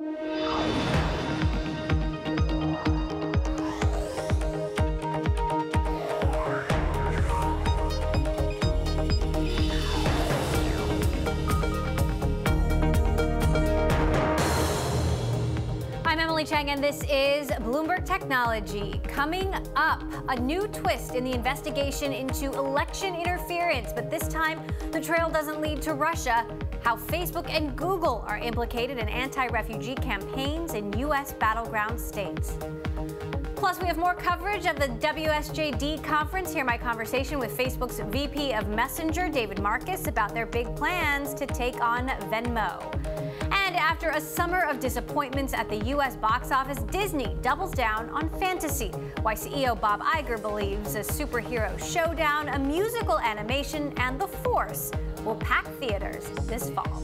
I'm Emily Chang, and this is Bloomberg Technology. Coming up, a new twist in the investigation into election interference, but this time the trail doesn't lead to Russia. How Facebook and Google are implicated in anti-refugee campaigns in U.S. battleground states. Plus, we have more coverage of the WSJD conference. Hear my conversation with Facebook's VP of Messenger, David Marcus, about their big plans to take on Venmo. And after a summer of disappointments at the U.S. box office, Disney doubles down on fantasy. Why CEO Bob Iger believes a superhero showdown, a musical animation, and The Force will pack theaters this fall.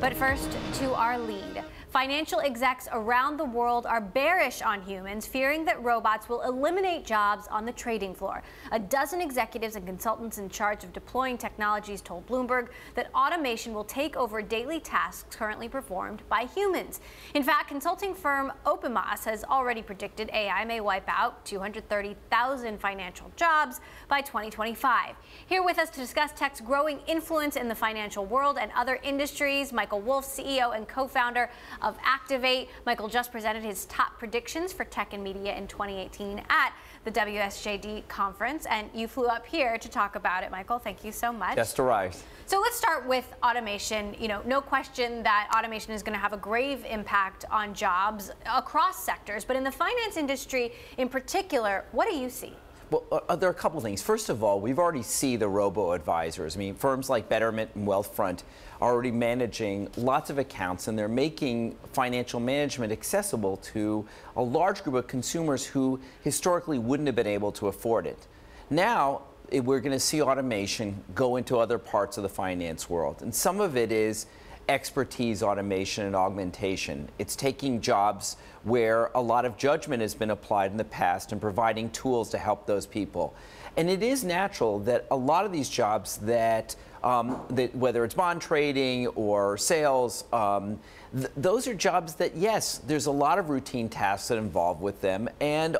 But first, to our lead. Financial execs around the world are bearish on humans, fearing that robots will eliminate jobs on the trading floor. A dozen executives and consultants in charge of deploying technologies told Bloomberg that automation will take over daily tasks currently performed by humans. In fact, consulting firm Optimas has already predicted AI may wipe out 230,000 financial jobs by 2025. Here with us to discuss tech's growing influence in the financial world and other industries, Michael Wolff, CEO and co-founder of Activate. Michael just presented his top predictions for tech and media in 2018 at the WSJD conference, and you flew up here to talk about it, Michael. Thank you so much. Just arrived. So let's start with automation. You know, no question that automation is going to have a grave impact on jobs across sectors, but in the finance industry in particular, what do you see? Well, there are a couple things. First of all, we've already seen the robo-advisors. I mean, firms like Betterment and Wealthfront are already managing lots of accounts, and they're making financial management accessible to a large group of consumers who historically wouldn't have been able to afford it. Now, we're going to see automation go into other parts of the finance world, and some of it is expertise, automation, and augmentation. It's taking jobs where a lot of judgment has been applied in the past and providing tools to help those people. And it is natural that a lot of these jobs that whether it's bond trading or sales, those are jobs that, yes, there's a lot of routine tasks that involve with them, and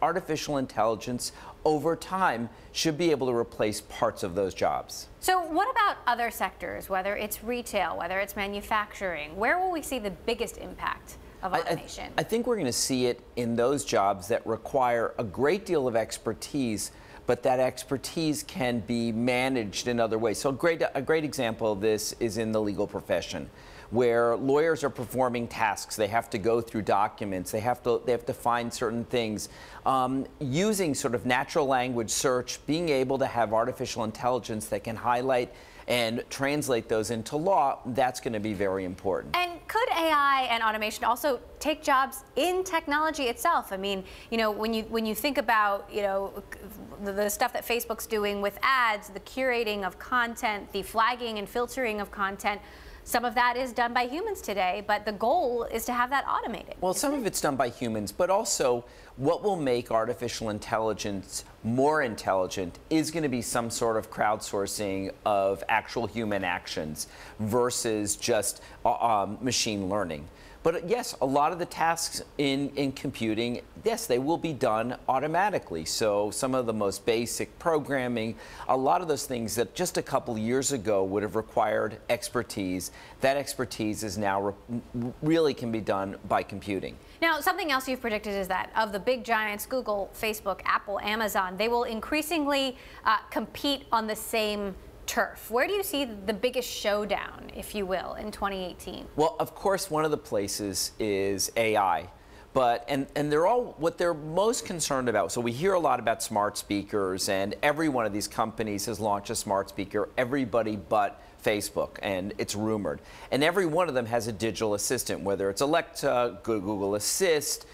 artificial intelligence over time should be able to replace parts of those jobs. So what about other sectors, whether it's retail, whether it's manufacturing? Where will we see the biggest impact of automation? I think we're going to see it in those jobs that require a great deal of expertise, but that expertise can be managed in other ways. So a great example of this is in the legal profession, where lawyers are performing tasks. They have to go through documents. They have to find certain things. Using sort of natural language search, being able to have artificial intelligence that can highlight and translate those into law, that's going to be very important. And could AI and automation also take jobs in technology itself? I mean, you know, when you think about, you know, the stuff that Facebook's doing with ads, the curating of content, the flagging and filtering of content, some of that is done by humans today, but the goal is to have that automated. Well, some of it's done by humans, but also what will make artificial intelligence more intelligent is going to be some sort of crowdsourcing of actual human actions versus just machine learning. But yes, a lot of the tasks in computing, yes, they will be done automatically. So some of the most basic programming, a lot of those things that just a couple years ago would have required expertise, that expertise is now really can be done by computing. Now, something else you've predicted is that of the big giants, Google, Facebook, Apple, Amazon, they will increasingly compete on the same turf. Where do you see the biggest showdown, if you will, in 2018? Well, of course, one of the places is AI. But, and they're all, what they're most concerned about, so we hear a lot about smart speakers, and every one of these companies has launched a smart speaker, everybody but Facebook, and it's rumored. And every one of them has a digital assistant, whether it's Alexa, Google Assist,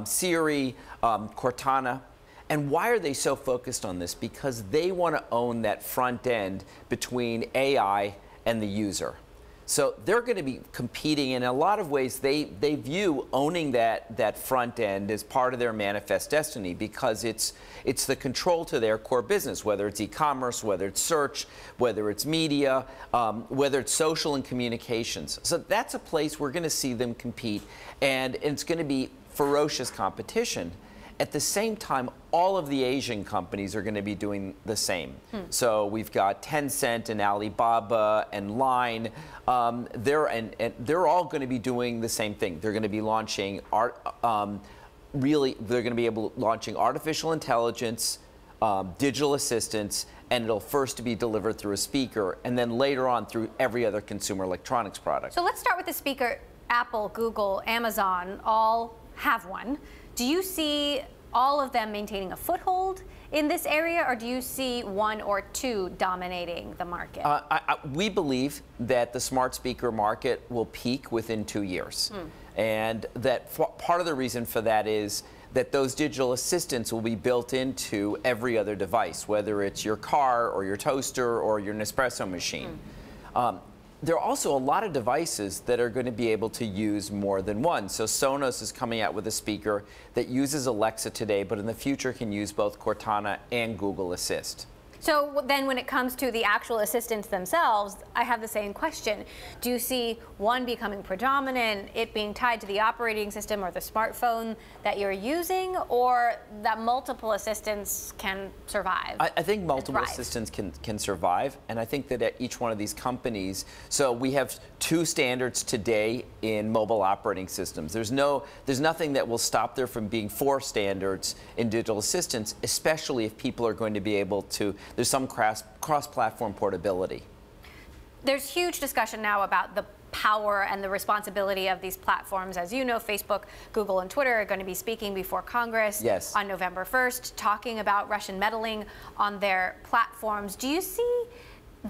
Siri, Cortana. And why are they so focused on this? Because they want to own that front end between AI and the user. So they're going to be competing in a lot of ways. They view owning that front end as part of their manifest destiny, because it's the control to their core business, whether it's e-commerce, whether it's search, whether it's media, whether it's social and communications. So that's a place we're going to see them compete, and it's going to be ferocious competition. At the same time, all of the Asian companies are going to be doing the same. So we've got Tencent and Alibaba and Line. They're all going to be doing the same thing. They're going to be launching launching artificial intelligence, digital assistants, and it'll first be delivered through a speaker, and then later on through every other consumer electronics product. So let's start with the speaker. Apple, Google, Amazon all have one. Do you see all of them maintaining a foothold in this area, or do you see one or two dominating the market? We believe that the smart speaker market will peak within 2 years. And that part of the reason for that is that those digital assistants will be built into every other device, whether it's your car or your toaster or your Nespresso machine. There are also a lot of devices that are going to be able to use more than one. So Sonos is coming out with a speaker that uses Alexa today, but in the future can use both Cortana and Google Assist. So then when it comes to the actual assistants themselves, I have the same question. Do you see one becoming predominant, it being tied to the operating system or the smartphone that you're using, or that multiple assistants can survive? I think multiple assistants can survive, and I think that at each one of these companies, so we have 2 standards today in mobile operating systems. There's nothing that will stop there from being 4 standards in digital assistants, especially if people are going to be able to. There's some cross-platform portability. There's huge discussion now about the power and the responsibility of these platforms. As you know, Facebook, Google, and Twitter are going to be speaking before Congress on November 1st, talking about Russian meddling on their platforms. Do you see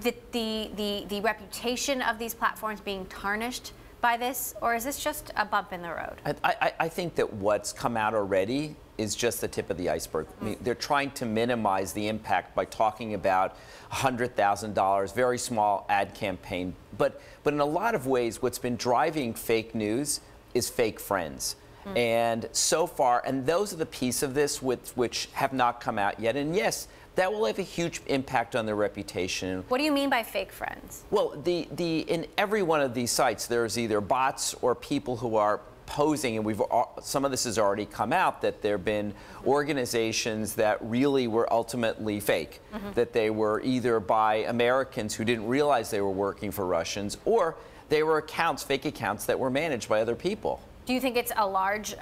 the reputation of these platforms being tarnished by this, or is this just a bump in the road? I think that what's come out already is just the tip of the iceberg. I mean, they're trying to minimize the impact by talking about $100,000, very small ad campaign. But in a lot of ways, what's been driving fake news is fake friends. And so far, and those are the piece of this which have not come out yet. And yes, that will have a huge impact on their reputation. What do you mean by fake friends? Well, in every one of these sites, there's either bots or people who are posing, and some of this has already come out, that there have been organizations that really were ultimately fake, that they were either by Americans who didn't realize they were working for Russians, or they were fake accounts that were managed by other people. Do you think it's a large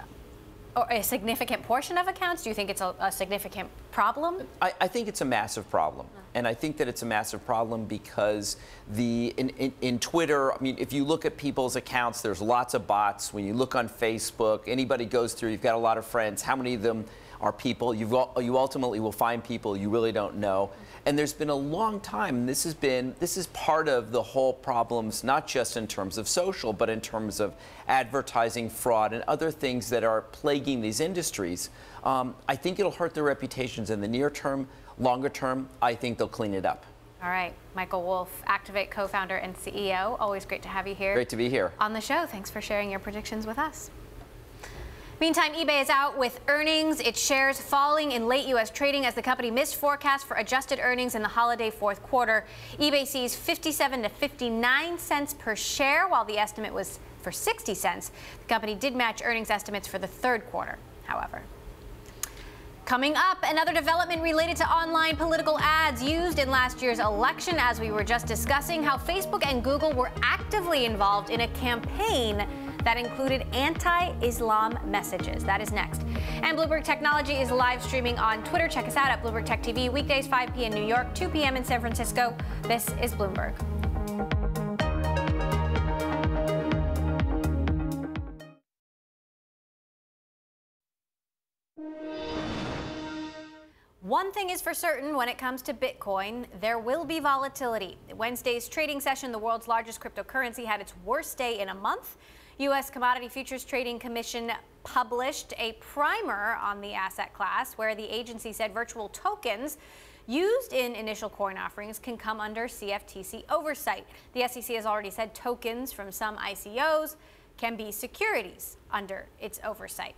or a significant portion of accounts? Do you think it's a significant problem? I think it's a massive problem. And I think that it's a massive problem because in Twitter, I mean, if you look at people's accounts, there's lots of bots. When you look on Facebook, anybody goes through, you've got a lot of friends. How many of them are people? You ultimately will find people you really don't know. And there's been a long time, this is part of the whole problems, not just in terms of social, but in terms of advertising fraud and other things that are plaguing these industries. I think it'll hurt their reputations in the near term. Longer term, I think they'll clean it up. All right, Michael Wolff, Activate co-founder and CEO. Always great to have you here. Great to be here. On the show. Thanks for sharing your predictions with us. Meantime, eBay is out with earnings. Its shares falling in late U.S. trading as the company missed forecasts for adjusted earnings in the holiday fourth quarter. eBay sees 57 to 59 cents per share, while the estimate was for 60 cents. The company did match earnings estimates for the third quarter, however. Coming up, another development related to online political ads used in last year's election, as we were just discussing how Facebook and Google were actively involved in a campaign that included anti-Islam messages. That is next. And Bloomberg Technology is live streaming on Twitter. Check us out at Bloomberg Tech TV, weekdays 5 p.m. in New York, 2 p.m. in San Francisco. This is Bloomberg. One thing is for certain when it comes to Bitcoin, there will be volatility. Wednesday's trading session, the world's largest cryptocurrency, had its worst day in a month. U.S. Commodity Futures Trading Commission published a primer on the asset class, where the agency said virtual tokens used in initial coin offerings can come under CFTC oversight. The SEC has already said tokens from some ICOs can be securities under its oversight.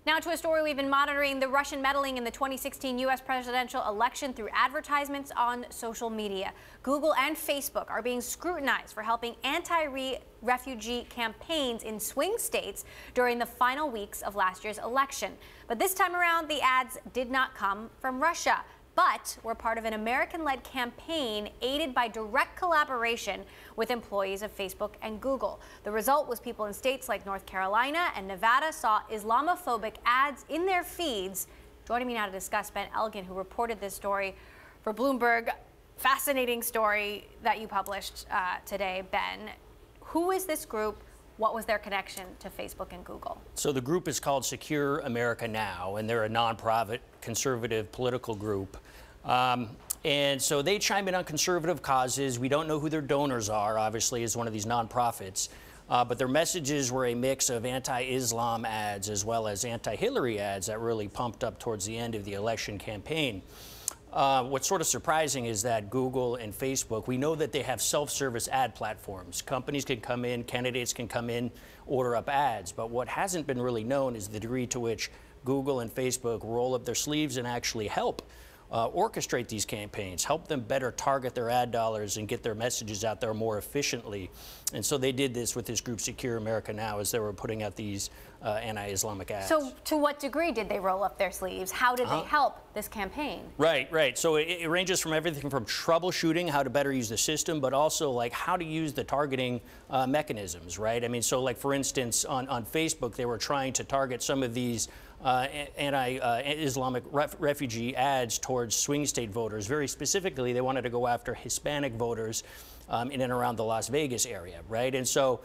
Now to a story we've been monitoring, the Russian meddling in the 2016 U.S. presidential election through advertisements on social media. Google and Facebook are being scrutinized for helping anti-refugee campaigns in swing states during the final weeks of last year's election. But this time around, the ads did not come from Russia, but were part of an American-led campaign aided by direct collaboration with employees of Facebook and Google. The result was people in states like North Carolina and Nevada saw Islamophobic ads in their feeds. Joining me now to discuss, Ben Elgin, who reported this story for Bloomberg. Fascinating story that you published today, Ben. Who is this group? What was their connection to Facebook and Google? So the group is called Secure America Now, and they're a nonprofit conservative political group. And so they chime in on conservative causes. We don't know who their donors are, obviously, as one of these nonprofits. But their messages were a mix of anti-Islam ads as well as anti-Hillary ads that really pumped up towards the end of the election campaign. What's sort of surprising is that Google and Facebook, we know that they have self-service ad platforms. Companies can come in, candidates can come in, order up ads. But what hasn't been really known is the degree to which Google and Facebook roll up their sleeves and actually help orchestrate these campaigns, help them better target their ad dollars and get their messages out there more efficiently. And so they did this with this group Secure America Now as they were putting out these anti-Islamic ads. So to what degree did they roll up their sleeves? How did they help this campaign? Right. So it ranges from everything from troubleshooting, how to better use the system, but also like how to use the targeting mechanisms, right? I mean, so like for instance, on Facebook, they were trying to target some of these anti-Islamic refugee ads towards swing state voters. Very specifically, they wanted to go after Hispanic voters in and around the Las Vegas area, right? And so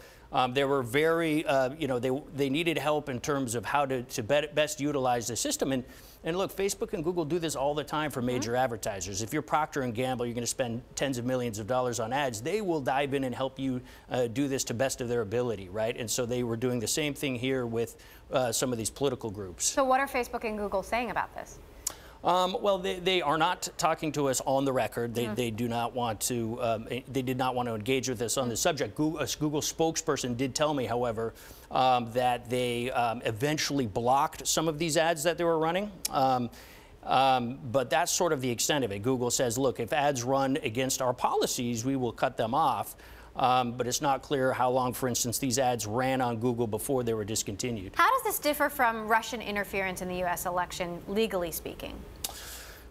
they were very, they needed help in terms of how to best utilize the system. And look, Facebook and Google do this all the time for major advertisers. If you're Procter & Gamble, you're going to spend tens of millions of dollars on ads. They will dive in and help you do this to best of their ability, right? And so they were doing the same thing here with some of these political groups. So what are Facebook and Google saying about this? Well, they are not talking to us on the record. They do not want to. They did not want to engage with us on the subject. A Google spokesperson did tell me, however, that they eventually blocked some of these ads that they were running. But that's sort of the extent of it. Google says, look, if ads run against our policies, we will cut them off. But it's not clear how long, for instance, these ads ran on Google before they were discontinued. How does this differ from Russian interference in the U.S. election, legally speaking?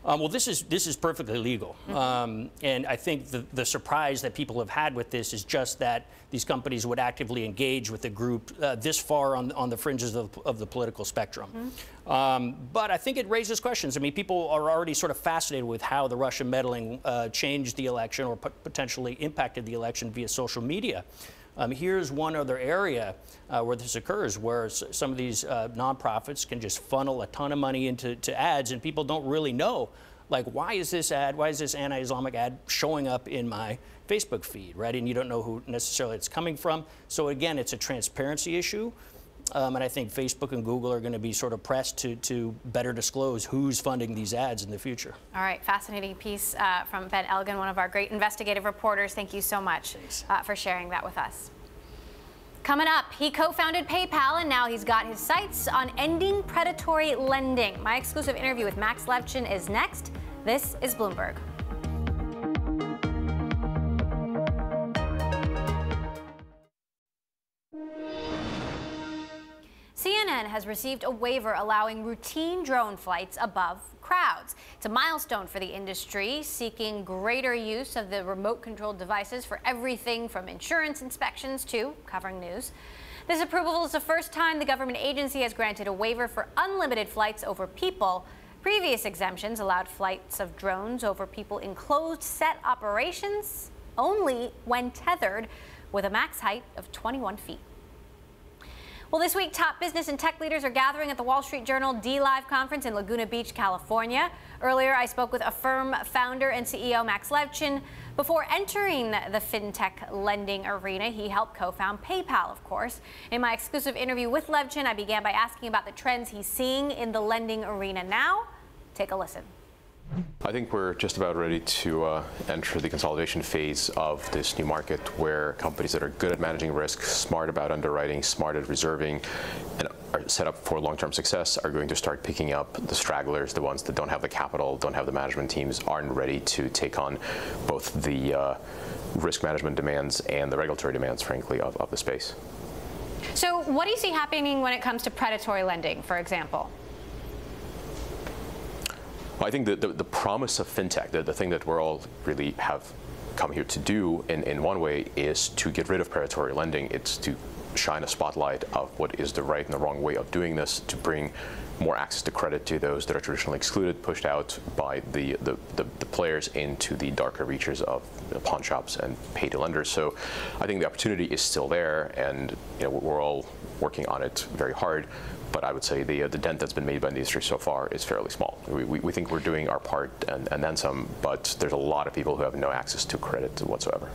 Well, this is perfectly legal. And I think the surprise that people have had with this is just that these companies would actively engage with the group this far on the fringes of the political spectrum. But I think it raises questions. I mean, people are already sort of fascinated with how the Russian meddling changed the election or potentially impacted the election via social media. Here's one other area where this occurs, where some of these nonprofits can just funnel a ton of money into ads, and people don't really know, like, why is this anti-Islamic ad showing up in my Facebook feed, right? And you don't know who necessarily it's coming from. So again, it's a transparency issue. And I think Facebook and Google are going to be sort of pressed to better disclose who's funding these ads in the future. All right, fascinating piece from Ben Elgin, one of our great investigative reporters. Thank you so much for sharing that with us. Coming up, he co-founded PayPal, and now he's got his sights on ending predatory lending. My exclusive interview with Max Levchin is next. This is Bloomberg. CNN has received a waiver allowing routine drone flights above crowds. It's a milestone for the industry, seeking greater use of the remote-controlled devices for everything from insurance inspections to covering news. This approval is the first time the government agency has granted a waiver for unlimited flights over people. Previous exemptions allowed flights of drones over people in closed-set operations only when tethered, with a max height of 21 feet. Well, this week, top business and tech leaders are gathering at the Wall Street Journal D-Live conference in Laguna Beach, California. Earlier, I spoke with Affirm founder and CEO Max Levchin. Before entering the FinTech lending arena, he helped co-found PayPal, of course. In my exclusive interview with Levchin, I began by asking about the trends he's seeing in the lending arena now. Take a listen. I think we're just about ready to enter the consolidation phase of this new market, where companies that are good at managing risk, smart about underwriting, smart at reserving, and are set up for long-term success are going to start picking up the stragglers, the ones that don't have the capital, don't have the management teams, aren't ready to take on both the risk management demands and the regulatory demands, frankly, of the space. So what do you see happening when it comes to predatory lending, for example? Well, I think the promise of FinTech, the thing that we're all really have come here to do in one way, is to get rid of predatory lending. It's to shine a spotlight of what is the right and the wrong way of doing this, to bring more access to credit to those that are traditionally excluded, pushed out by the players into the darker reaches of pawn shops and pay-to lenders. So I think the opportunity is still there, and we're all working on it very hard. But I would say the dent that's been made by the industry so far is fairly small. We think we're doing our part and then some, but there's a lot of people who have no access to credit whatsoever.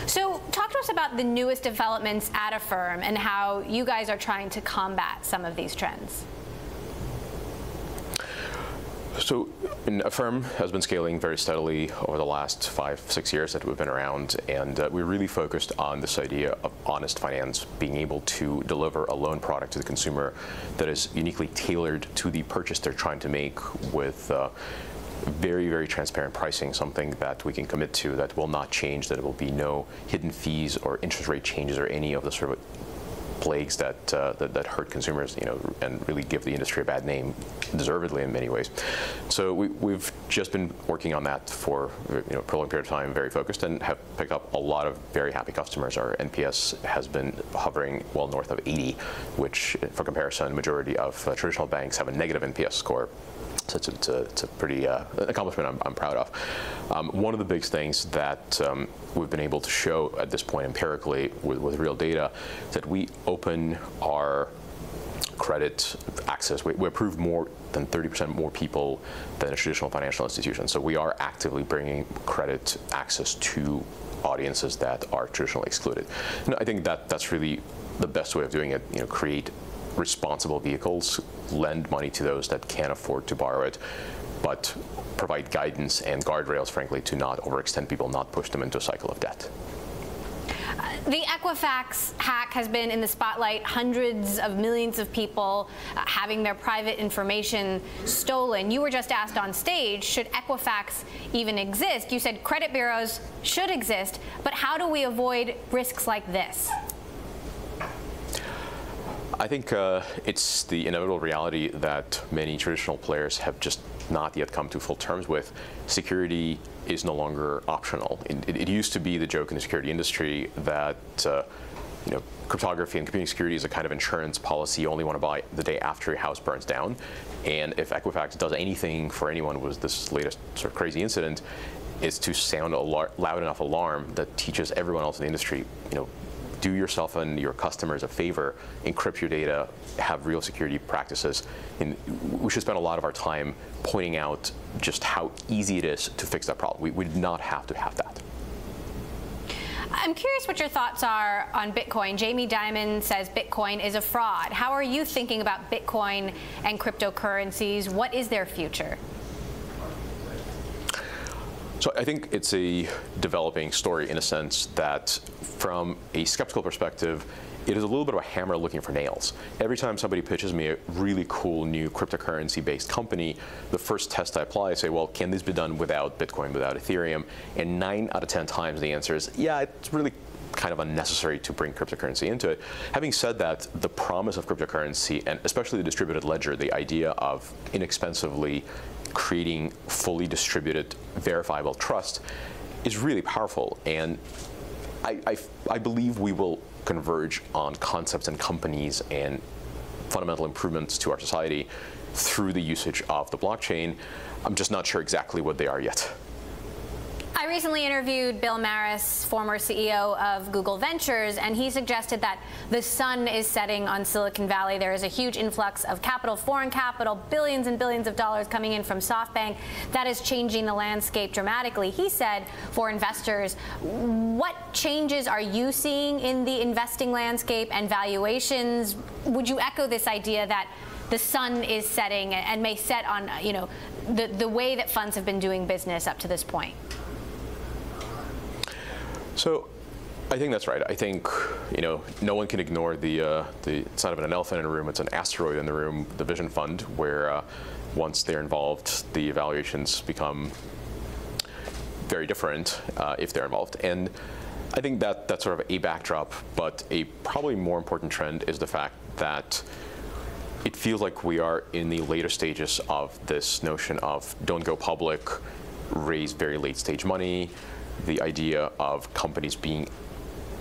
So talk to us about the newest developments at Affirm and how you guys are trying to combat some of these trends. So Affirm has been scaling very steadily over the last 5-6 years that we've been around, and we're really focused on this idea of honest finance, being able to deliver a loan product to the consumer that is uniquely tailored to the purchase they're trying to make, with very, very transparent pricing, something that we can commit to, that will not change, that there will be no hidden fees or interest rate changes or any of the sort of plagues that hurt consumers, and really give the industry a bad name, deservedly in many ways. So we've just been working on that for a prolonged period of time, very focused, and have picked up a lot of very happy customers. Our NPS has been hovering well north of 80, which, for comparison, majority of traditional banks have a negative NPS score. So it's a pretty accomplishment I'm proud of. One of the big things that we've been able to show at this point empirically with real data is that we open our credit access. We approve more than 30% more people than a traditional financial institution. So we are actively bringing credit access to audiences that are traditionally excluded. And I think that's really the best way of doing it. Create responsible vehicles, lend money to those that can't afford to borrow it, but provide guidance and guardrails, frankly, to not overextend people, not push them into a cycle of debt. The Equifax hack has been in the spotlight. Hundreds of millions of people having their private information stolen. You were just asked on stage, should Equifax even exist? You said credit bureaus should exist, but how do we avoid risks like this? I think it's the inevitable reality that many traditional players have just not yet come to full terms with. Security is no longer optional. It used to be the joke in the security industry that cryptography and computing security is a kind of insurance policy you only want to buy the day after your house burns down. And if Equifax does anything for anyone with this latest sort of crazy incident, is to sound a loud enough alarm that teaches everyone else in the industry, do yourself and your customers a favor, encrypt your data, have real security practices. And we should spend a lot of our time pointing out just how easy it is to fix that problem. We did not have to have that. I'm curious what your thoughts are on Bitcoin. Jamie Dimon says Bitcoin is a fraud. How are you thinking about Bitcoin and cryptocurrencies? What is their future? So I think it's a developing story in a sense that, from a skeptical perspective, it is a little bit of a hammer looking for nails. Every time somebody pitches me a really cool new cryptocurrency-based company, the first test I apply, I say, well, can this be done without Bitcoin, without Ethereum? And 9 out of 10 times the answer is, yeah, it's really kind of unnecessary to bring cryptocurrency into it. Having said that, the promise of cryptocurrency, and especially the distributed ledger, the idea of inexpensively creating fully distributed, verifiable trust, is really powerful. And I believe we will converge on concepts and companies and fundamental improvements to our society through the usage of the blockchain. I'm just not sure exactly what they are yet. I recently interviewed Bill Maris, former CEO of Google Ventures, and he suggested that the sun is setting on Silicon Valley. There is a huge influx of capital, foreign capital, billions and billions of dollars coming in from SoftBank. That is changing the landscape dramatically. He said, for investors, what changes are you seeing in the investing landscape and valuations? Would you echo this idea that the sun is setting and may set on, the way that funds have been doing business up to this point? So I think that's right. I think, no one can ignore it's not even an elephant in the room, it's an asteroid in the room, the Vision Fund, where once they're involved, the evaluations become very different if they're involved. And I think that's sort of a backdrop, but a probably more important trend is the fact that it feels like we are in the later stages of this notion of don't go public, raise very late stage money, the idea of companies being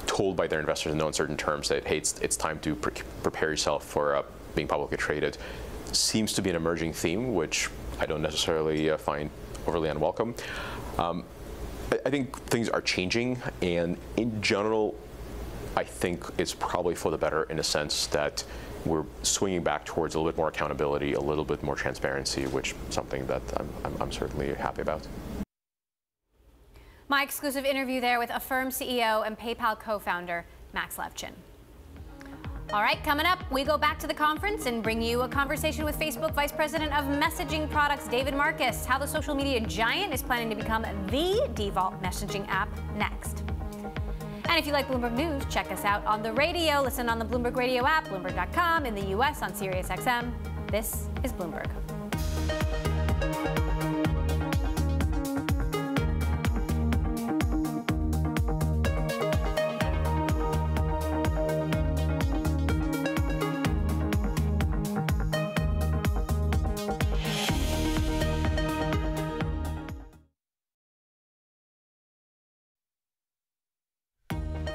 told by their investors in no uncertain terms that, hey, it's time to prepare yourself for being publicly traded seems to be an emerging theme, which I don't necessarily find overly unwelcome. I think things are changing, and in general, I think it's probably for the better in a sense that we're swinging back towards a little bit more accountability, a little bit more transparency, which is something that I'm certainly happy about. My exclusive interview there with Affirm CEO and PayPal co-founder Max Levchin. All right, coming up, we go back to the conference and bring you a conversation with Facebook Vice President of Messaging Products, David Marcus, how the social media giant is planning to become the default messaging app next. And if you like Bloomberg News, check us out on the radio. Listen on the Bloomberg Radio app, Bloomberg.com, in the U.S. on SiriusXM. This is Bloomberg.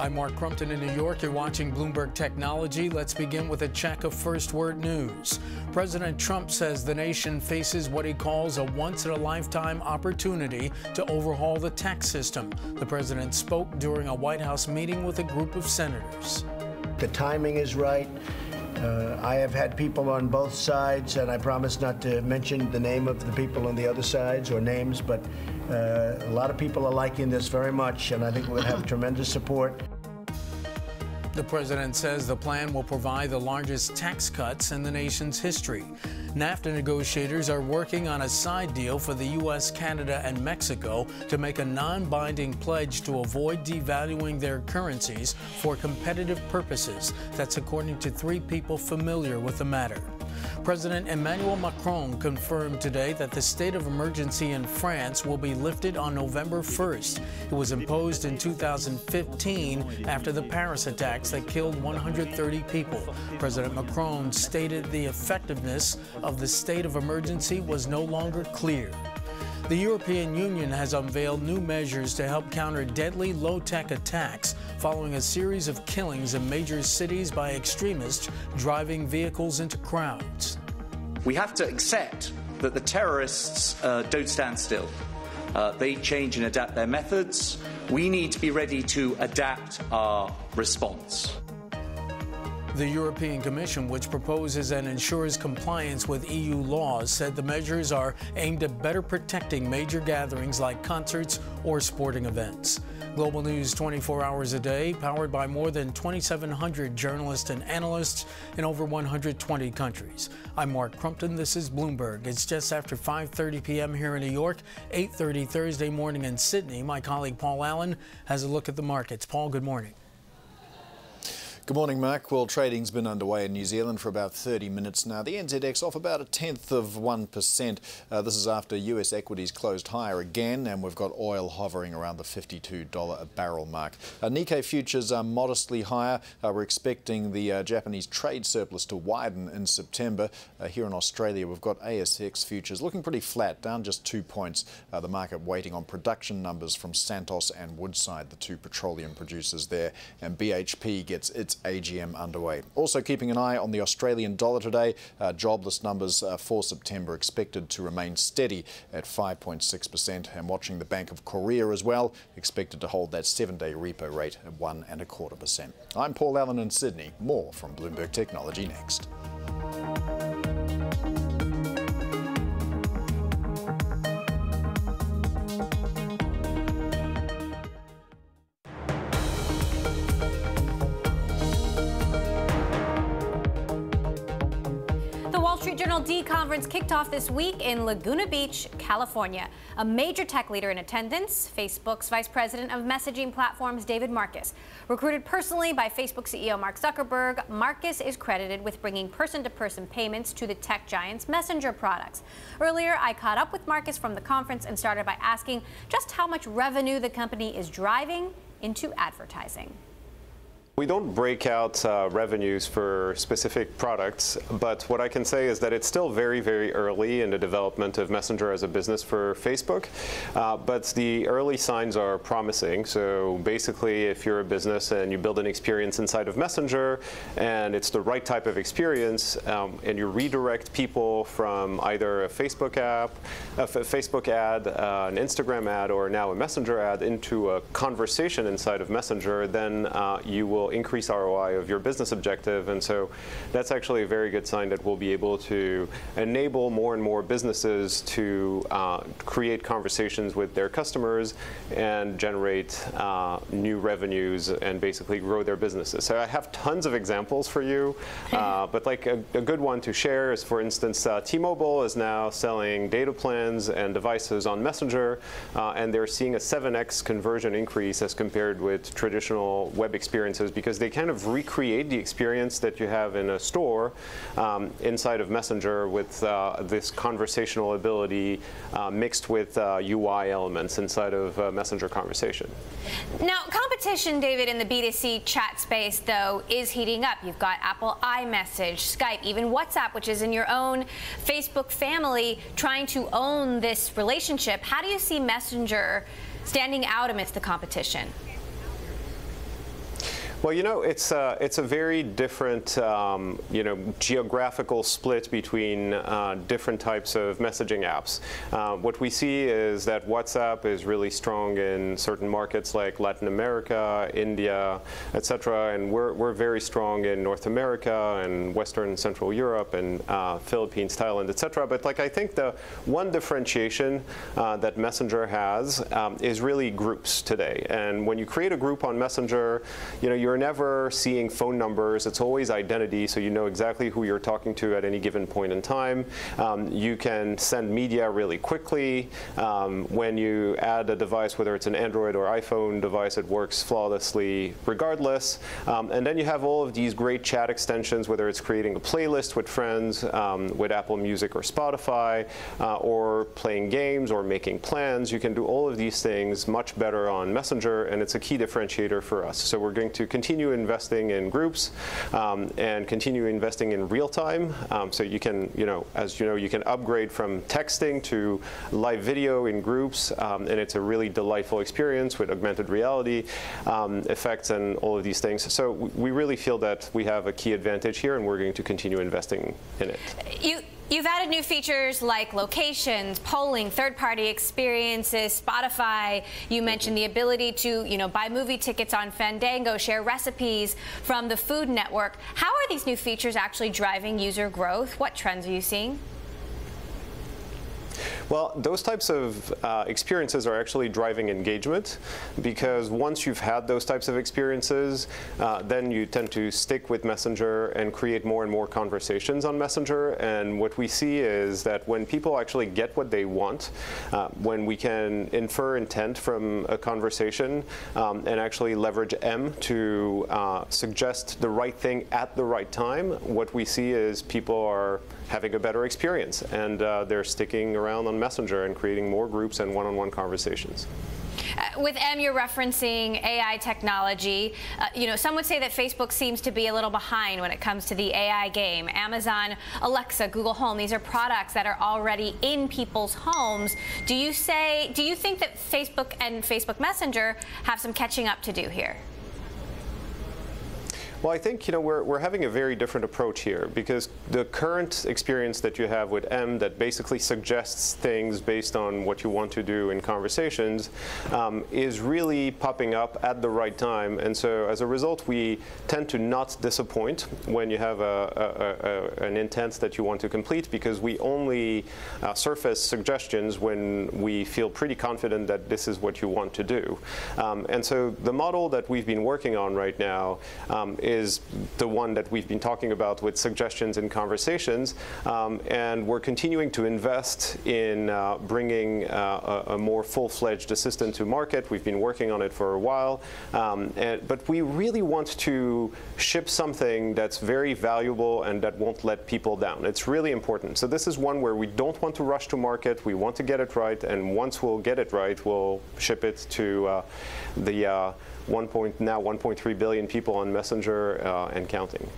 I'm Mark Crumpton in New York. You're watching Bloomberg Technology. Let's begin with a check of first word news. President Trump says the nation faces what he calls a once-in-a-lifetime opportunity to overhaul the tax system. The president spoke during a White House meeting with a group of senators. The timing is right. I have had people on both sides, and I promise not to mention the name of the people on the other sides or names, but a lot of people are liking this very much, and I think we'll have tremendous support. The president says the plan will provide the largest tax cuts in the nation's history. NAFTA negotiators are working on a side deal for the U.S., Canada, and Mexico to make a non-binding pledge to avoid devaluing their currencies for competitive purposes. That's according to 3 people familiar with the matter. President Emmanuel Macron confirmed today that the state of emergency in France will be lifted on November 1st. It was imposed in 2015 after the Paris attacks that killed 130 people. President Macron stated the effectiveness of the state of emergency was no longer clear. The European Union has unveiled new measures to help counter deadly low-tech attacks following a series of killings in major cities by extremists driving vehicles into crowds. We have to accept that the terrorists don't stand still. They change and adapt their methods. We need to be ready to adapt our response. The European Commission, which proposes and ensures compliance with EU laws, said the measures are aimed at better protecting major gatherings like concerts or sporting events. Global news 24 hours a day, powered by more than 2,700 journalists and analysts in over 120 countries. I'm Mark Crumpton. This is Bloomberg. It's just after 5:30 p.m. here in New York, 8:30 Thursday morning in Sydney. My colleague Paul Allen has a look at the markets. Paul, good morning. Good morning, Mark. Well, trading's been underway in New Zealand for about 30 minutes now. The NZX off about 0.1%. This is after US equities closed higher again, and we've got oil hovering around the $52 a barrel mark. Nikkei futures are modestly higher. We're expecting the Japanese trade surplus to widen in September. Here in Australia, we've got ASX futures looking pretty flat, down just 2 points. The market waiting on production numbers from Santos and Woodside, the 2 petroleum producers there, and BHP gets its AGM underway. Also keeping an eye on the Australian dollar today. Jobless numbers for September expected to remain steady at 5.6%, and watching the Bank of Korea as well, expected to hold that 7-day repo rate at 1.25%. I'm Paul Allen in Sydney. More from Bloomberg Technology next. Street Journal D conference kicked off this week in Laguna Beach, California. A major tech leader in attendance, Facebook's Vice President of Messaging Platforms, David Marcus. Recruited personally by Facebook CEO Mark Zuckerberg, Marcus is credited with bringing person-to-person payments to the tech giant's Messenger products. Earlier, I caught up with Marcus from the conference and started by asking just how much revenue the company is driving into advertising. We don't break out revenues for specific products, but what I can say is that it's still very, very early in the development of Messenger as a business for Facebook, but the early signs are promising. So basically, if you're a business and you build an experience inside of Messenger, and it's the right type of experience, and you redirect people from either a Facebook app, a Facebook ad, an Instagram ad, or now a Messenger ad into a conversation inside of Messenger, then you will increase ROI of your business objective. And so that's actually a very good sign that we'll be able to enable more and more businesses to create conversations with their customers and generate new revenues and basically grow their businesses. So I have tons of examples for you, but like a good one to share is, for instance, T-Mobile is now selling data plans and devices on Messenger, and they're seeing a 7x conversion increase as compared with traditional web experiences, because they kind of recreate the experience that you have in a store inside of Messenger with this conversational ability mixed with UI elements inside of Messenger conversation. Now, competition, David, in the B2C chat space, though, is heating up. You've got Apple iMessage, Skype, even WhatsApp, which is in your own Facebook family, trying to own this relationship. How do you see Messenger standing out amidst the competition? Well, you know, it's a very different, geographical split between different types of messaging apps. What we see is that WhatsApp is really strong in certain markets like Latin America, India, etc., and we're very strong in North America and Western and Central Europe and Philippines, Thailand, etc. But like, I think the one differentiation that Messenger has is really groups today. And when you create a group on Messenger, you're never seeing phone numbers. It's always identity, so you know exactly who you're talking to at any given point in time. You can send media really quickly. When you add a device, whether it's an Android or iPhone device, it works flawlessly regardless. And then you have all of these great chat extensions, whether it's creating a playlist with friends, with Apple Music or Spotify, or playing games or making plans. You can do all of these things much better on Messenger, and it's a key differentiator for us. So we're going to continue investing in groups and continue investing in real time. So you can, as you know, you can upgrade from texting to live video in groups, and it's a really delightful experience with augmented reality effects and all of these things. So we really feel that we have a key advantage here, and we're going to continue investing in it. You've added new features like locations, polling, third-party experiences, Spotify. You mentioned the ability to, buy movie tickets on Fandango, share recipes from the Food Network. How are these new features actually driving user growth? What trends are you seeing? Well, those types of experiences are actually driving engagement, because once you've had those types of experiences, then you tend to stick with Messenger and create more and more conversations on Messenger. And what we see is that when people actually get what they want, when we can infer intent from a conversation and actually leverage M to suggest the right thing at the right time, what we see is people are having a better experience, and they're sticking around on Messenger and creating more groups and one-on-one conversations. With M, you're referencing AI technology. Some would say that Facebook seems to be a little behind when it comes to the AI game. Amazon, Alexa, Google Home, these are products that are already in people's homes. Do you think that Facebook and Facebook Messenger have some catching up to do here? Well, I think we're having a very different approach here, because the current experience that you have with M that basically suggests things based on what you want to do in conversations is really popping up at the right time. And so as a result, we tend to not disappoint when you have an intent that you want to complete, because we only surface suggestions when we feel pretty confident that this is what you want to do. And so the model that we've been working on right now is the one that we've been talking about with suggestions and conversations, and we're continuing to invest in bringing a more full-fledged assistant to market. We've been working on it for a while, but we really want to ship something that's very valuable and that won't let people down. It's really important. So this is one where we don't want to rush to market. We want to get it right, and once we'll get it right, we'll ship it to the now 1.3 billion people on Messenger and counting.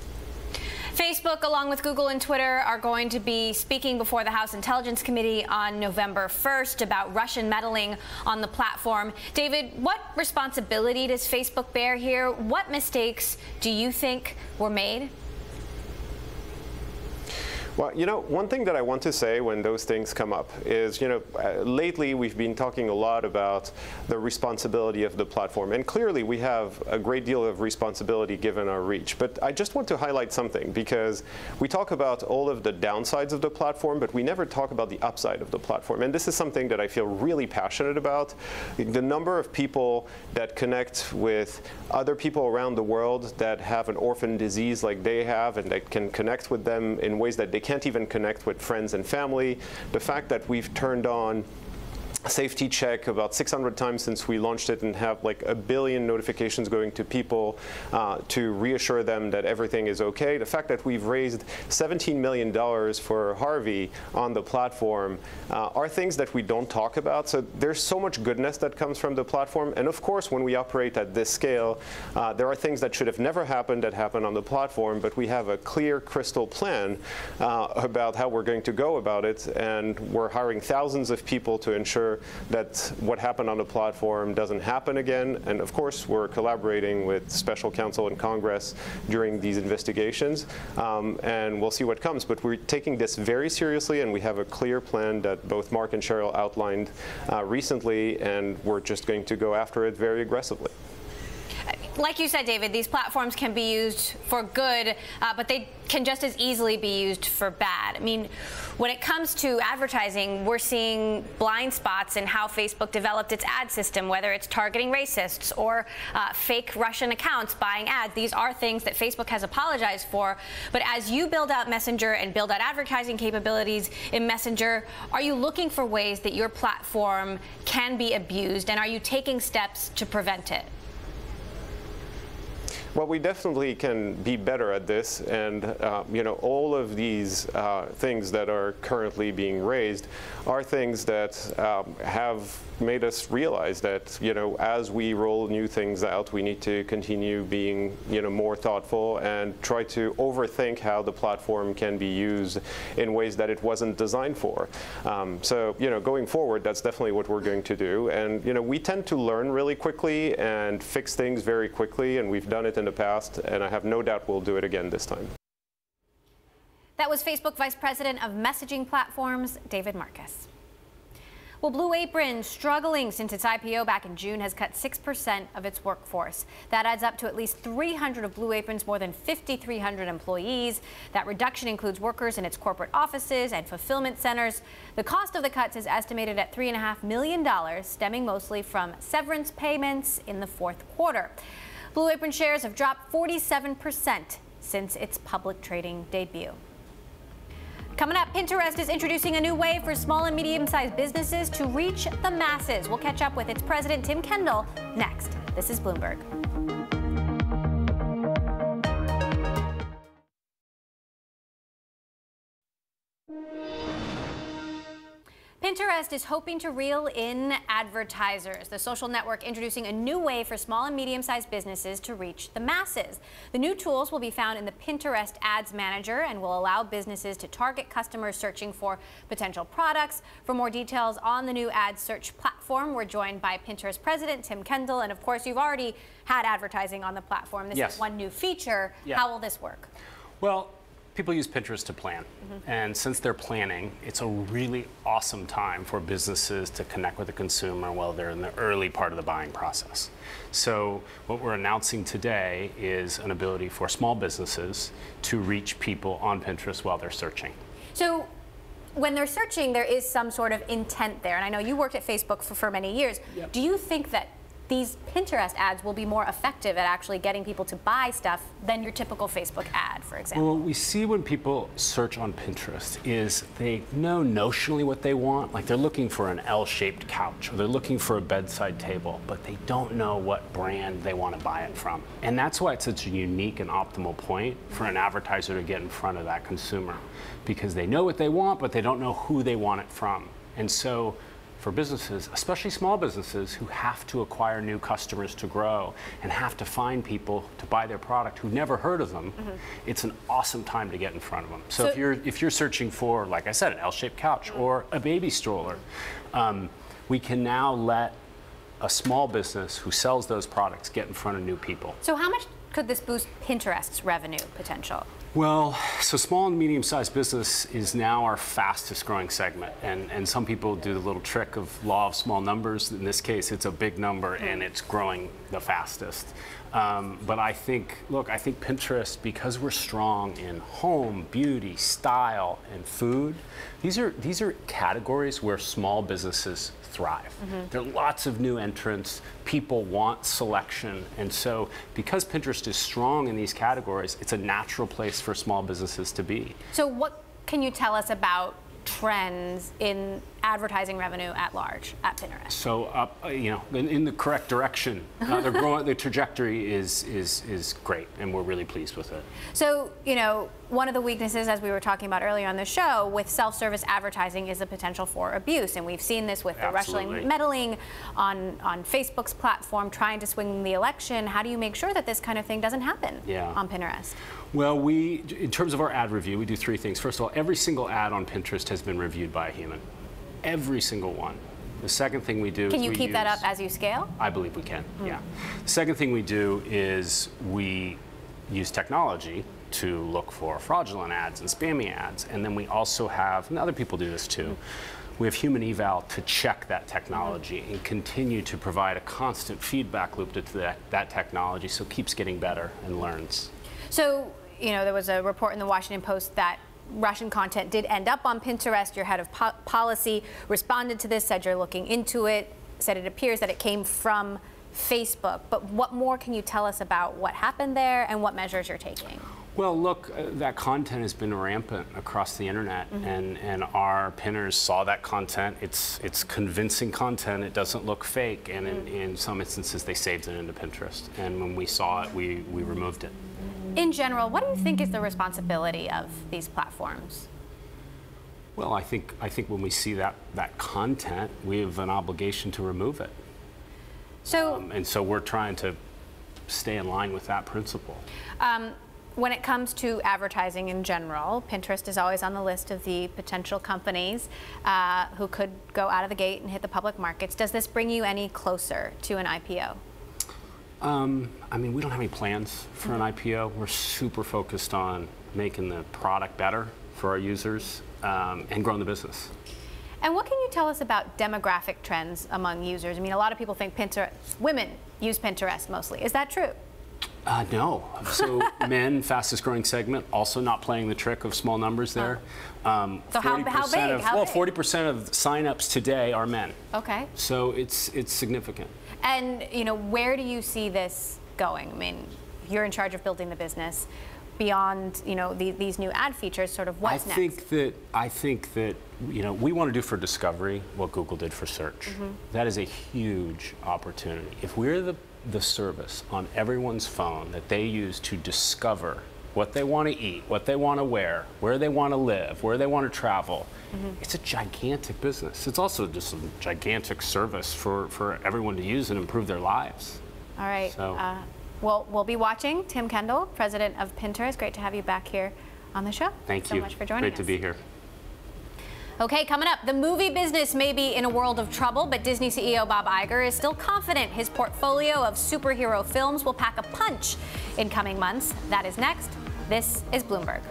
Facebook, along with Google and Twitter, are going to be speaking before the House Intelligence Committee on November 1st about Russian meddling on the platform. David, what responsibility does Facebook bear here? What mistakes do you think were made? Well, one thing that I want to say when those things come up is, lately we've been talking a lot about the responsibility of the platform. And clearly we have a great deal of responsibility given our reach. But I just want to highlight something, because we talk about all of the downsides of the platform, but we never talk about the upside of the platform. And this is something that I feel really passionate about. The number of people that connect with other people around the world that have an orphan disease like they have, and that can connect with them in ways that they can't even connect with friends and family. The fact that we've turned on safety check about 600 times since we launched it and have like 1 billion notifications going to people to reassure them that everything is okay. The fact that we've raised $17 million for Harvey on the platform are things that we don't talk about. So there's so much goodness that comes from the platform. And of course, when we operate at this scale, there are things that should have never happened that happen on the platform, but we have a clear crystal plan about how we're going to go about it. And we're hiring thousands of people to ensure that what happened on the platform doesn't happen again. And of course, we're collaborating with special counsel in Congress during these investigations, and we'll see what comes. But we're taking this very seriously, and we have a clear plan that both Mark and Cheryl outlined recently, and we're just going to go after it very aggressively. Like you said, David, these platforms can be used for good, but they can just as easily be used for bad. I mean, when it comes to advertising, we're seeing blind spots in how Facebook developed its ad system, whether it's targeting racists or fake Russian accounts buying ads. These are things that Facebook has apologized for. But as you build out Messenger and build out advertising capabilities in Messenger, are you looking for ways that your platform can be abused, and are you taking steps to prevent it? Well, we definitely can be better at this, and all of these things that are currently being raised are things that have made us realize that, as we roll new things out, we need to continue being, more thoughtful and try to overthink how the platform can be used in ways that it wasn't designed for. So, going forward, that's definitely what we're going to do. And, we tend to learn really quickly and fix things very quickly, and we've done it in the past, and I have no doubt we'll do it again this time. That was Facebook Vice President of Messaging Platforms, David Marcus. Well, Blue Apron, struggling since its IPO back in June, has cut 6% of its workforce. That adds up to at least 300 of Blue Apron's more than 5,300 employees. That reduction includes workers in its corporate offices and fulfillment centers. The cost of the cuts is estimated at $3.5 million, stemming mostly from severance payments in the fourth quarter. Blue Apron shares have dropped 47% since its public trading debut. Coming up, Pinterest is introducing a new way for small and medium-sized businesses to reach the masses. We'll catch up with its president, Tim Kendall, next. This is Bloomberg. Pinterest is hoping to reel in advertisers. The social network introducing a new way for small and medium-sized businesses to reach the masses. The new tools will be found in the Pinterest Ads Manager and will allow businesses to target customers searching for potential products. For more details on the new ad search platform, we're joined by Pinterest President Tim Kendall. And of course, you've already had advertising on the platform. This is one new feature. Yeah. How will this work? Well, people use Pinterest to plan, and since they're planning, it's a really awesome time for businesses to connect with the consumer while they're in the early part of the buying process. So what we're announcing today is an ability for small businesses to reach people on Pinterest while they're searching. So when they're searching, there is some sort of intent there, and I know you worked at Facebook for many years. Yep. Do you think that these Pinterest ads will be more effective at actually getting people to buy stuff than your typical Facebook ad, for example? Well, what we see when people search on Pinterest is they know notionally what they want. Like they're looking for an L-shaped couch, or they're looking for a bedside table, but they don't know what brand they want to buy it from. And that's why it's such a unique and optimal point for an advertiser to get in front of that consumer, because they know what they want, but they don't know who they want it from. And so for businesses, especially small businesses who have to acquire new customers to grow and have to find people to buy their product who've never heard of them, it's an awesome time to get in front of them. So if you're searching for, like I said, an L-shaped couch or a baby stroller, we can now let a small business who sells those products get in front of new people. So how much could this boost Pinterest's revenue potential? Well, so small and medium-sized business is now our fastest growing segment. And some people do the little trick of law of small numbers. In this case, it's a big number and it's growing the fastest. But I think Pinterest, because we're strong in home, beauty, style, and food, these are categories where small businesses thrive. There are lots of new entrants. People want selection. And so because Pinterest is strong in these categories, it's a natural place for small businesses to be. So what can you tell us about trends in advertising revenue at large at Pinterest? So up, in the correct direction. They're growing. The trajectory is great, and we're really pleased with it. So one of the weaknesses, as we were talking about earlier on the show, with self-service advertising is the potential for abuse, and we've seen this with the Russian meddling on Facebook's platform, trying to swing the election. How do you make sure that this kind of thing doesn't happen on Pinterest? Well, in terms of our ad review, we do three things. First of all, every single ad on Pinterest has been reviewed by a human. Every single one. The second thing we do is Can you keep that up as you scale? I believe we can, yeah. The second thing we do is we use technology to look for fraudulent ads and spammy ads. And then we also have, and other people do this too, we have human eval to check that technology and continue to provide a constant feedback loop to that technology so it keeps getting better and learns. So, there was a report in the Washington Post that Russian content did end up on Pinterest. Your head of policy responded to this, said you're looking into it, said it appears that it came from Facebook. But what more can you tell us about what happened there and what measures you're taking? Well, look, that content has been rampant across the internet, and our pinners saw that content. It's convincing content. It doesn't look fake, and in some instances, they saved it into Pinterest. And when we saw it, we removed it. In general, what do you think is the responsibility of these platforms? Well, I think when we see that content, we have an obligation to remove it. So, and so we're trying to stay in line with that principle. When it comes to advertising in general, Pinterest is always on the list of the potential companies who could go out of the gate and hit the public markets. Does this bring you any closer to an IPO? I mean, we don't have any plans for an IPO. We're super focused on making the product better for our users and growing the business. And what can you tell us about demographic trends among users? I mean, a lot of people think women use Pinterest mostly. Is that true? No. So men, fastest growing segment, also not playing the trick of small numbers there. So how big? Well, 40% of signups today are men. Okay. So it's significant. And where do you see this going? I mean, you're in charge of building the business. Beyond these new ad features, sort of what's next? I think that we want to do for discovery what Google did for search. That is a huge opportunity. If we're the service on everyone's phone that they use to discover what they want to eat, what they want to wear, where they want to live, where they want to travel, it's a gigantic business. It's also just a gigantic service for everyone to use and improve their lives. All right. So, well, we'll be watching. Tim Kendall, president of Pinterest. Great to have you back here on the show. Thank you so much for joining us. Great to be here. Okay, coming up, the movie business may be in a world of trouble, but Disney CEO Bob Iger is still confident his portfolio of superhero films will pack a punch in coming months. That is next. This is Bloomberg.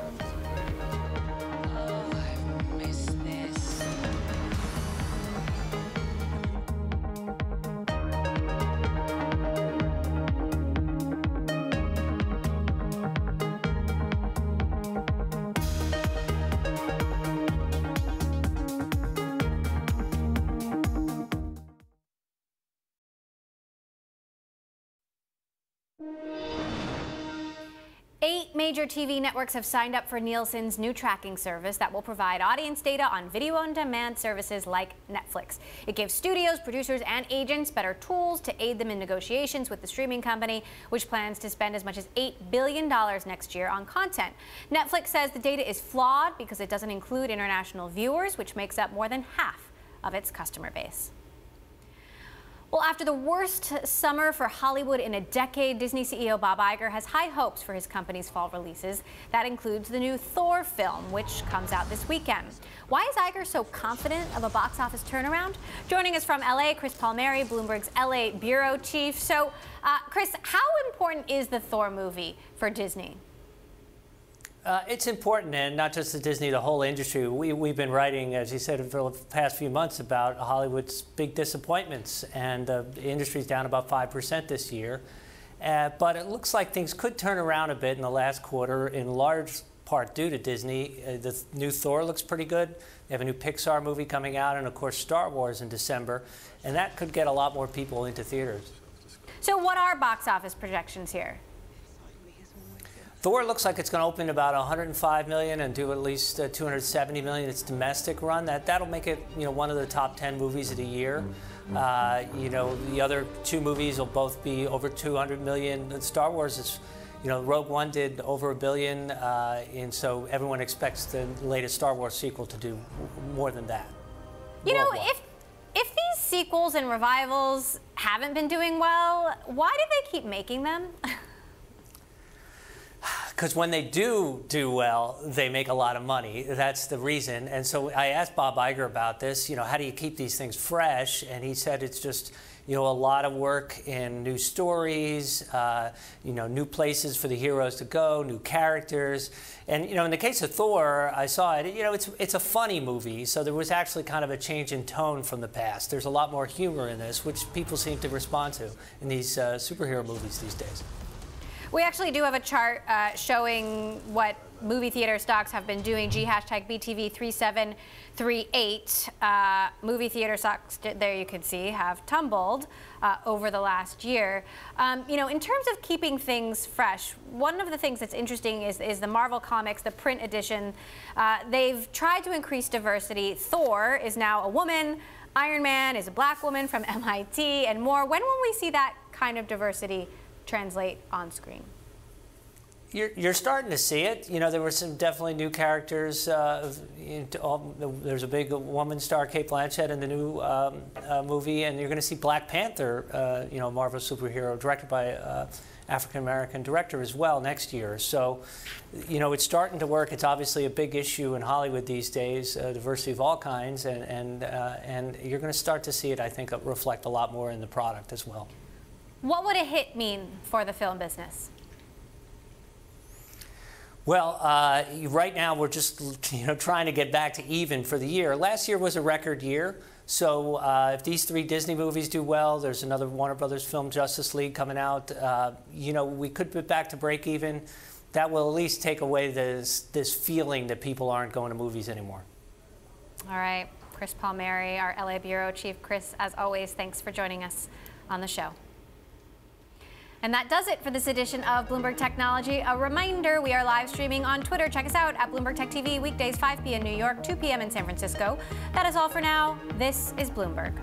major TV networks have signed up for Nielsen's new tracking service that will provide audience data on video-on-demand services like Netflix. It gives studios, producers, and agents better tools to aid them in negotiations with the streaming company, which plans to spend as much as $8 billion next year on content. Netflix says the data is flawed because it doesn't include international viewers, which makes up more than half of its customer base. Well, after the worst summer for Hollywood in a decade, Disney CEO Bob Iger has high hopes for his company's fall releases. That includes the new Thor film, which comes out this weekend. Why is Iger so confident of a box office turnaround? Joining us from LA, Chris Palmieri, Bloomberg's LA bureau chief. So, Chris, how important is the Thor movie for Disney? It's important, and not just to Disney, the whole industry. We've been writing, as you said, for the past few months about Hollywood's big disappointments, and the industry's down about 5% this year. But it looks like things could turn around a bit in the last quarter, in large part due to Disney. The new Thor looks pretty good. They have a new Pixar movie coming out, and of course Star Wars in December, and that could get a lot more people into theaters. So what are box office projections here? Thor looks like it's going to open about 105 million and do at least 270 million. Its domestic run. That'll make it, one of the top 10 movies of the year. The other two movies will both be over 200 million. Star Wars is, Rogue One did over $1 billion, and so everyone expects the latest Star Wars sequel to do more than that. If these sequels and revivals haven't been doing well, why do they keep making them? Because when they do well, they make a lot of money. That's the reason. And so I asked Bob Iger about this, how do you keep these things fresh? And he said it's just, a lot of work in new stories, new places for the heroes to go, new characters. And, in the case of Thor, I saw it, it's a funny movie. So there was actually kind of a change in tone from the past. There's a lot more humor in this, which people seem to respond to in these superhero movies these days. We actually do have a chart showing what movie theater stocks have been doing. #BTV3738. Movie theater stocks, there you can see, have tumbled over the last year. In terms of keeping things fresh, one of the things that's interesting is the Marvel Comics, the print edition. They've tried to increase diversity. Thor is now a woman. Iron Man is a black woman from MIT and more. When will we see that kind of diversity translate on screen? You're starting to see it. There were some definitely new characters. There's a big woman star, Kate Blanchett, in the new movie, and you're going to see Black Panther, Marvel superhero, directed by African-American director as well next year. So, it's starting to work. It's obviously a big issue in Hollywood these days, diversity of all kinds, and you're going to start to see it, I think, reflect a lot more in the product as well. What would a hit mean for the film business? Well, right now we're just trying to get back to even for the year. Last year was a record year, so if these three Disney movies do well, there's another Warner Brothers film, Justice League, coming out. We could be back to break even. That will at least take away this feeling that people aren't going to movies anymore. All right, Chris Palmieri, our LA bureau chief. Chris, as always, thanks for joining us on the show. And that does it for this edition of Bloomberg Technology. A reminder, we are live streaming on Twitter. Check us out at Bloomberg Tech TV, weekdays 5 p.m. New York, 2 p.m. in San Francisco. That is all for now. This is Bloomberg.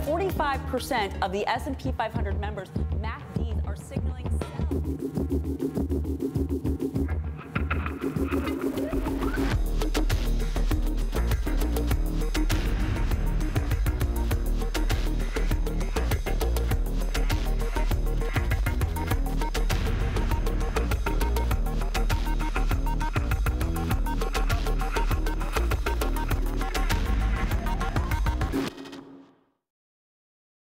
45% of the S&P 500 members, MACDs, are signaling sell.